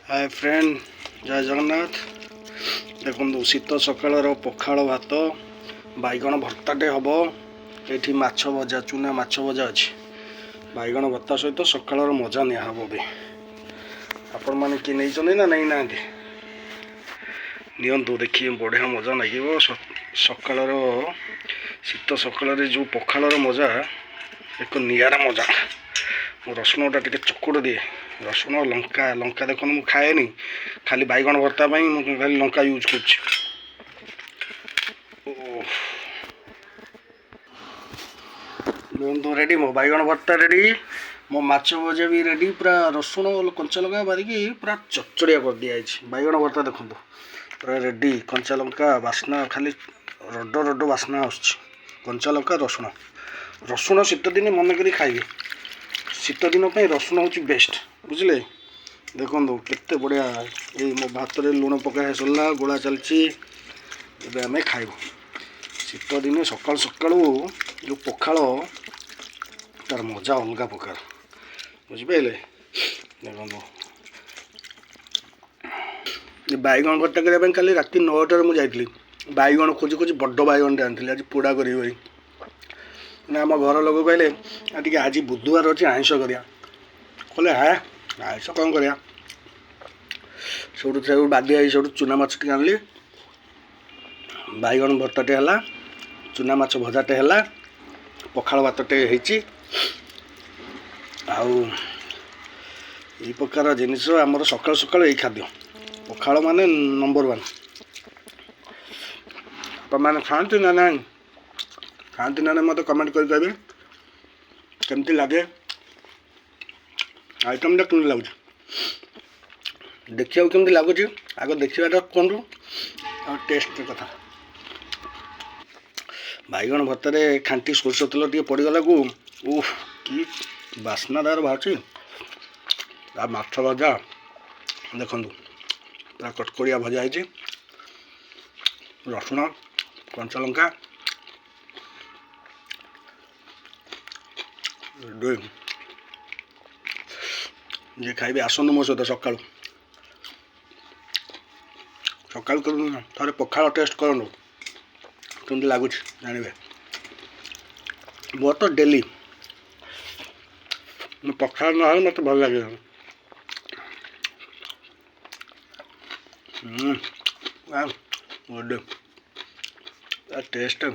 Hi friend, जय जगन्नाथ। देखो शीत सकाळ पखाल भात बैगण भर्ताटे हम ये माछ भजा चूना माछ भजा अच्छी बैगण भर्ता सहित सकाळ मजा निहब भी आपण मैंने कि नहीं ना नहीं ना नियंतु देखिए बढ़िया मजा लगे सकाळ शीत सकाळ जो पखाल मजा एक निरा मजा। रसुण टा टे चकुड़ दिए रसुण लंका लंका देख मुझे खाएनी खाली बैगण भर्ता खाली लंका यूज कर रेडी मो बैगण भर्ता रेडी मो माछ भजा भी रेडी पूरा रसुण कंचा लंका मारिकी पूरा चचड़िया कर दिया बैगण भर्ता देखो पूरा रेडी कंचा लंका बास्ना खाली रड रड बास्ना आस कंचा लंका रसुण रसुण शीत दिन मन करी खाइबे शीत दिन रसुण हूँ बेस्ट बुझे देखो केते बढ़िया ये मो भात रे लुण पकाए सरला गोला चलची एबे आमे खाइबो शीत दिन सकाल सकाल जो पखाल तार मजा अलग प्रकार बुझिपारे। देखो बैगण भर्ता करने काली राति 9टार मुझे बैगण खोजी खोजी बड़ बैगण आनी आज पोड़ा कर आम घर लोग कहले आज बुधवार अच्छे आइंस करिया कहले हाँ आइंस कौन करिया सब बाध्य सब चूना माछ टे आनली बैगण भर्ताटे है चूना माछ भजाटे है पखाल भातटे होती आउ ये प्रकार जिनिस आमर सकाल सकाल यही खाद्य पखाल माने नंबर 1 तो मैंने खाती ना ना खाती ना मत कमेंट कर कहे केमती लगे आइटम कमी लगुच देखा केमती लगुच आग देखा कौन टेस्ट कथा बैगण भर्तारे खांटी सोरष तेल टे पड़गला को उफ कि बास्ना दार बाहर माछ भजा देखु पूरा कटकड़िया भजा है रसुण कंचा लंका जे खाइबे आसनु मो सहित सकाल सकाल थे पखाल टेस्ट करूँ कमी लगुच जानवे मोर तो डेली पखाल ना मत भल लगे गुड टेस्ट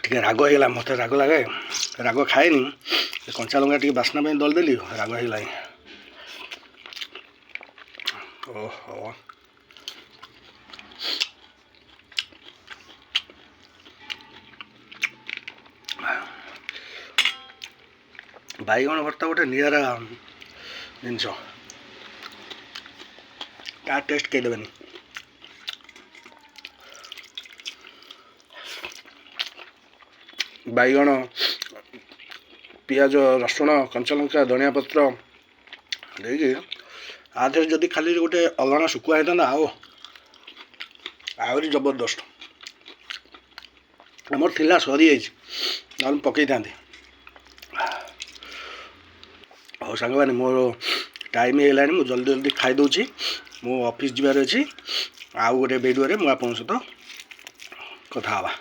टे राग होगा मत राग लगे राग खाएनी कंचा लंका टे बास्ना दल देली राग होगा ओहो बैगण भर्ता गोटे निरा जिनस ता टेस्ट कई देवेनि बैगण पियाज रसुण कंचा लंका धनिया पत्र देखिए आधे जदि खाली गोटे अलना शुकुआ होता आहरी जबरदस्त आमर थिला सरी जाइए पकई था हो सांग मैंने मोर टाइम है मुझे जल्दी जल्दी खाई दूची मो ऑफिस जीवार अच्छी आउ गोटे वीडियो मुझे आपन सहित कथा हवा।